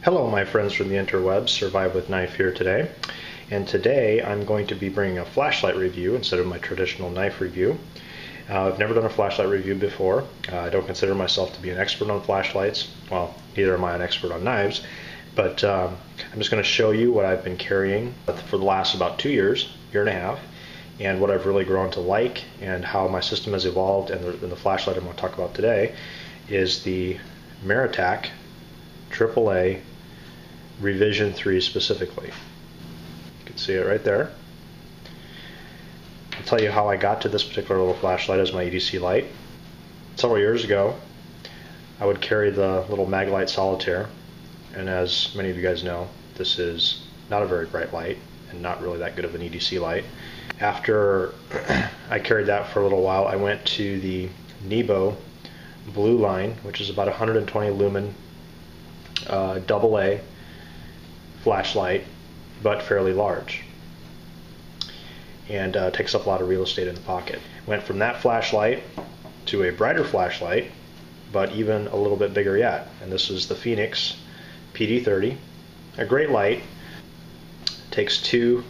Hello my friends from the interwebs, Survive with Knife here today. And today I'm going to be bringing a flashlight review instead of my traditional knife review. I've never done a flashlight review before. I don't consider myself to be an expert on flashlights. Well, neither am I an expert on knives. But I'm just going to show you what I've been carrying for the last about 2 years, year and a half, and what I've really grown to like and how my system has evolved. And the flashlight I'm going to talk about today is the Maratac AAA Revision 3 specifically. You can see it right there. I'll tell you how I got to this particular little flashlight as my EDC light. Several years ago, I would carry the little Maglite Solitaire, and as many of you guys know, this is not a very bright light and not really that good of an EDC light. After I carried that for a little while, I went to the Nebo Blue line, which is about 120 lumen AA flashlight, but fairly large, and takes up a lot of real estate in the pocket. Went from that flashlight to a brighter flashlight, but even a little bit bigger yet, and this is the Phoenix PD30, a great light. Takes two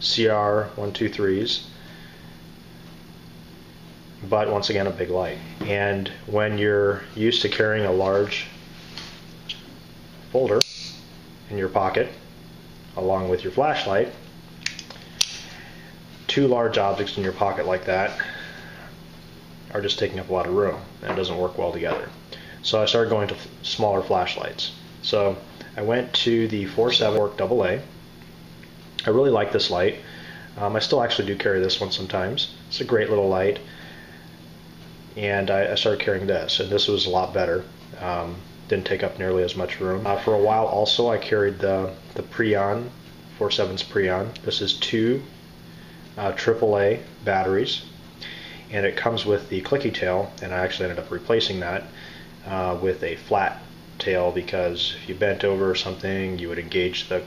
CR123s, but once again a big light. And when you're used to carrying a large folder in your pocket along with your flashlight, two large objects in your pocket like that are just taking up a lot of room, and it doesn't work well together. So I started going to smaller flashlights. So I went to the 4.7 AA. I really like this light. I still actually do carry this one sometimes. It's a great little light, and I started carrying this, and this was a lot better. Didn't take up nearly as much room. For a while also I carried the Preon, 4.7's Preon. This is two AAA batteries, and it comes with the clicky tail, and I actually ended up replacing that with a flat tail, because if you bent over or something, you would engage the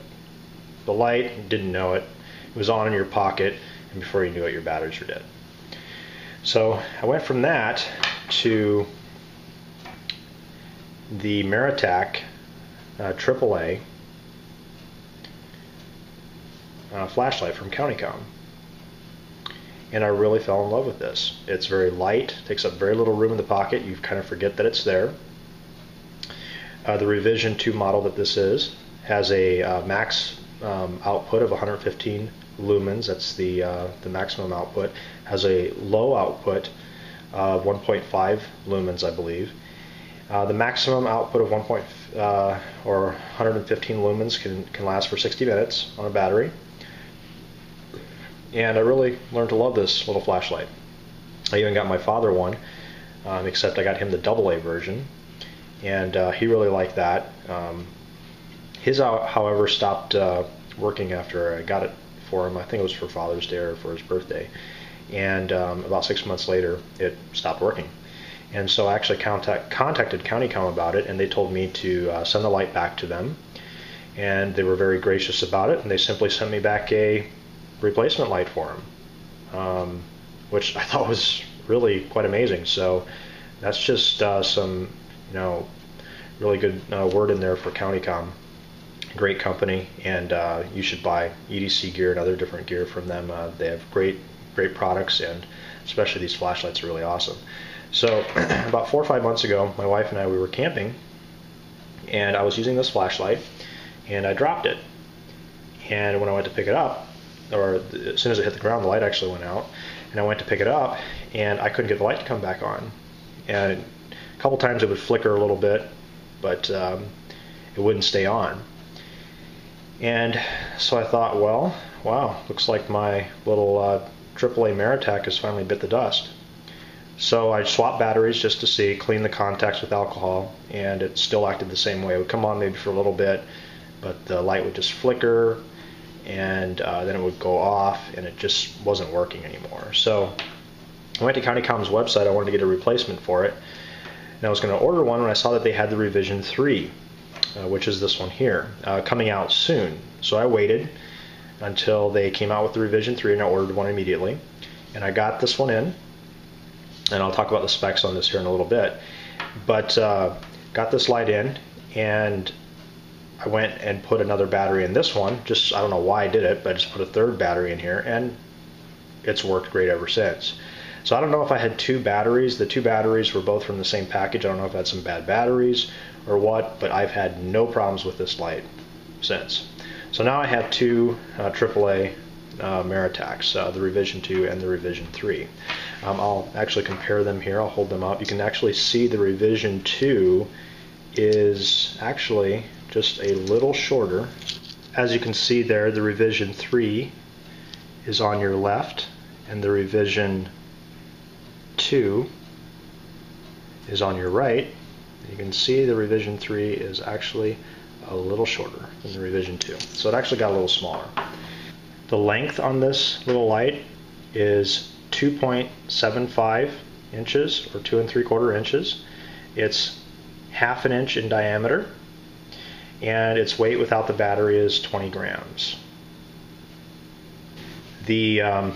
light, didn't know it. It was on in your pocket, and before you knew it, your batteries were dead. So I went from that to the Maratac AAA flashlight from CountyCom, and I really fell in love with this. It's very light, takes up very little room in the pocket. You kind of forget that it's there. The Revision 2 model that this is has a max output of 115 lumens. That's the maximum output. Has a low output of 1.5 lumens, I believe. The maximum output of 115 lumens can last for 60 minutes on a battery. And I really learned to love this little flashlight. I even got my father one, except I got him the AA version, and he really liked that. His, however, stopped working after I got it for him. I think it was for Father's Day or for his birthday, and about 6 months later it stopped working. And so I actually contacted CountyCom about it, and they told me to send the light back to them, and they were very gracious about it, and they simply sent me back a replacement light for them, which I thought was really quite amazing. So that's just some, really good word in there for CountyCom. Great company, and you should buy EDC gear and other different gear from them. They have great products, and especially these flashlights are really awesome. So about 4 or 5 months ago, my wife and I, we were camping, and I was using this flashlight, and I dropped it. And when I went to pick it up, or as soon as it hit the ground, the light actually went out, and I went to pick it up, and I couldn't get the light to come back on. And a couple times it would flicker a little bit, but it wouldn't stay on. And so I thought, well, wow, looks like my little AAA Maratac has finally bit the dust. So I swapped batteries just to see, clean the contacts with alcohol, and it still acted the same way. It would come on maybe for a little bit, but the light would just flicker, and then it would go off, and it just wasn't working anymore. So I went to CountyCom's website. I wanted to get a replacement for it, and I was going to order one when I saw that they had the Revision 3, which is this one here, coming out soon. So I waited until they came out with the Revision 3, and I ordered one immediately. And I got this one in, and I'll talk about the specs on this here in a little bit. But got this light in, and I went and put another battery in this one. Just, I don't know why I did it, but I just put a third battery in here, and it's worked great ever since. So I don't know if I had two batteries. The two batteries were both from the same package. I don't know if I had some bad batteries or what, but I've had no problems with this light since. So now I have two AAA Maratacs, the Revision 2 and the Revision 3. I'll actually compare them here. I'll hold them up. You can actually see the Revision 2 is actually just a little shorter. As you can see there, the Revision 3 is on your left, and the Revision 2 is on your right. You can see the Revision 3 is actually a little shorter than the Revision 2. So it actually got a little smaller. The length on this little light is 2.75 inches or 2 3/4 inches. It's 1/2 inch in diameter, and its weight without the battery is 20 grams. The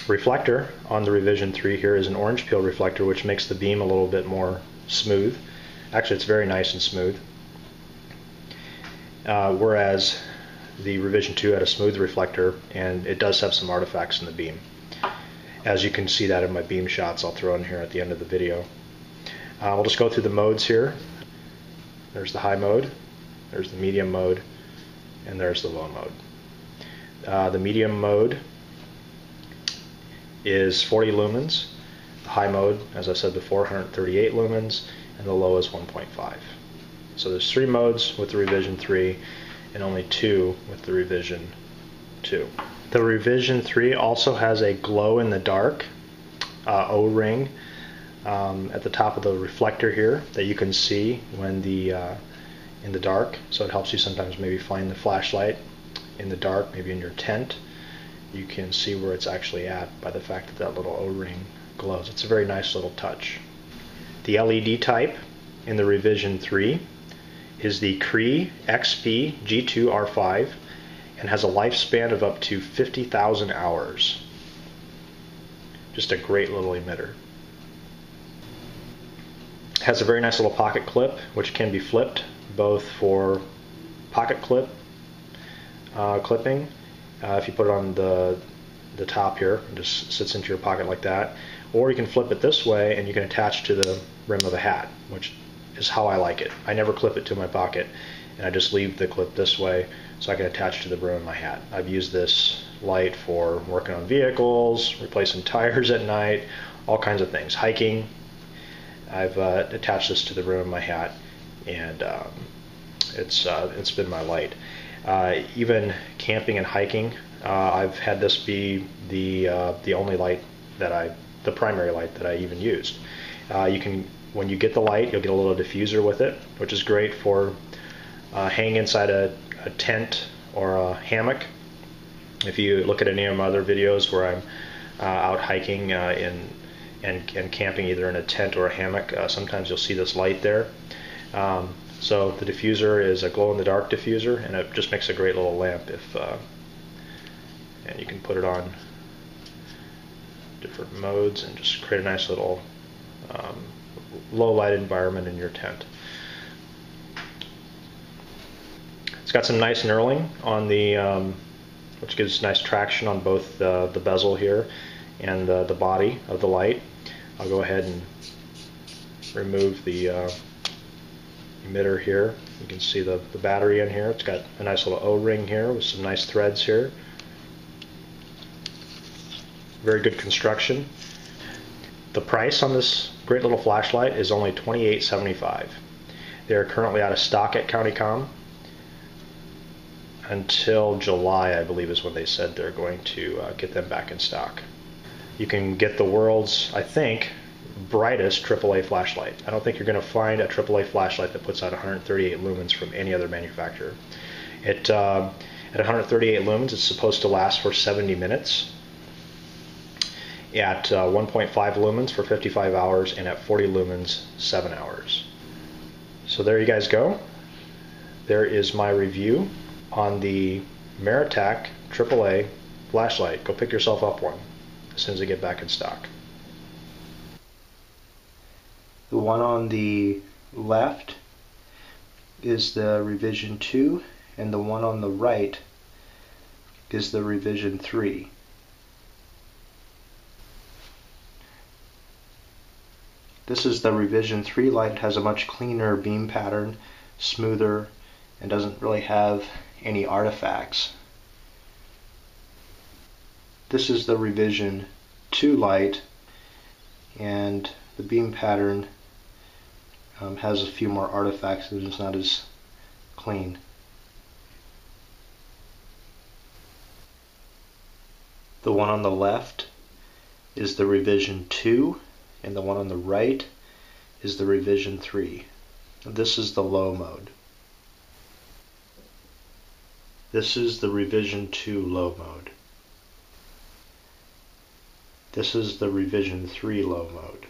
reflector on the Revision 3 here is an orange peel reflector, which makes the beam a little bit more smooth. Actually, it's very nice and smooth. Whereas the Revision 2 had a smooth reflector, and it does have some artifacts in the beam. As you can see that in my beam shots I'll throw in here at the end of the video. We'll just go through the modes here. There's the high mode, there's the medium mode, and there's the low mode. The medium mode is 40 lumens. The high mode, as I said before, 138 lumens, and the low is 1.5. So there's 3 modes with the Revision 3 and only 2 with the Revision 2. The Revision 3 also has a glow in the dark O-ring at the top of the reflector here that you can see when in the dark. So it helps you sometimes maybe find the flashlight in the dark, maybe in your tent. You can see where it's actually at by the fact that that little O-ring glows. It's a very nice little touch. The LED type in the Revision 3 is the Cree XP G2R5 and has a lifespan of up to 50,000 hours. Just a great little emitter. It has a very nice little pocket clip which can be flipped, both for pocket clip clipping. If you put it on the top here, it just sits into your pocket like that. Or you can flip it this way and you can attach to the rim of a hat, which is how I like it. I never clip it to my pocket, and I just leave the clip this way so I can attach to the brim of my hat. I've used this light for working on vehicles, replacing tires at night, all kinds of things. Hiking, I've attached this to the rim of my hat, and it's been my light. Even camping and hiking, I've had this be the only light that the primary light that I even used. When you get the light, you'll get a little diffuser with it, which is great for hanging inside a tent or a hammock. If you look at any of my other videos where I'm out hiking and camping either in a tent or a hammock, sometimes you'll see this light there. So the diffuser is a glow-in-the-dark diffuser, and it just makes a great little lamp. And you can put it on different modes and just create a nice little low light environment in your tent. It's got some nice knurling on the which gives nice traction on both the bezel here and the body of the light. I'll go ahead and remove the emitter here. You can see the battery in here. It's got a nice little O-ring here with some nice threads here. Very good construction. The price on this great little flashlight is only $28.75. They are currently out of stock at CountyCom until July, I believe, is when they said they're going to get them back in stock. You can get the world's, I think, brightest AAA flashlight. I don't think you're going to find a AAA flashlight that puts out 138 lumens from any other manufacturer. At 138 lumens, it's supposed to last for 70 minutes. At 1.5 lumens for 55 hours, and at 40 lumens, 7 hours. So there you guys go. There is my review on the Maratac AAA flashlight. Go pick yourself up one as soon as they get back in stock. The one on the left is the revision 2, and the one on the right is the revision 3. This is the revision 3 light. It has a much cleaner beam pattern, smoother, and doesn't really have any artifacts. This is the revision 2 light, and the beam pattern has a few more artifacts and it's not as clean. The one on the left is the revision 2, and the one on the right is the revision 3. This is the low mode. This is the revision 2 low mode. This is the revision 3 low mode.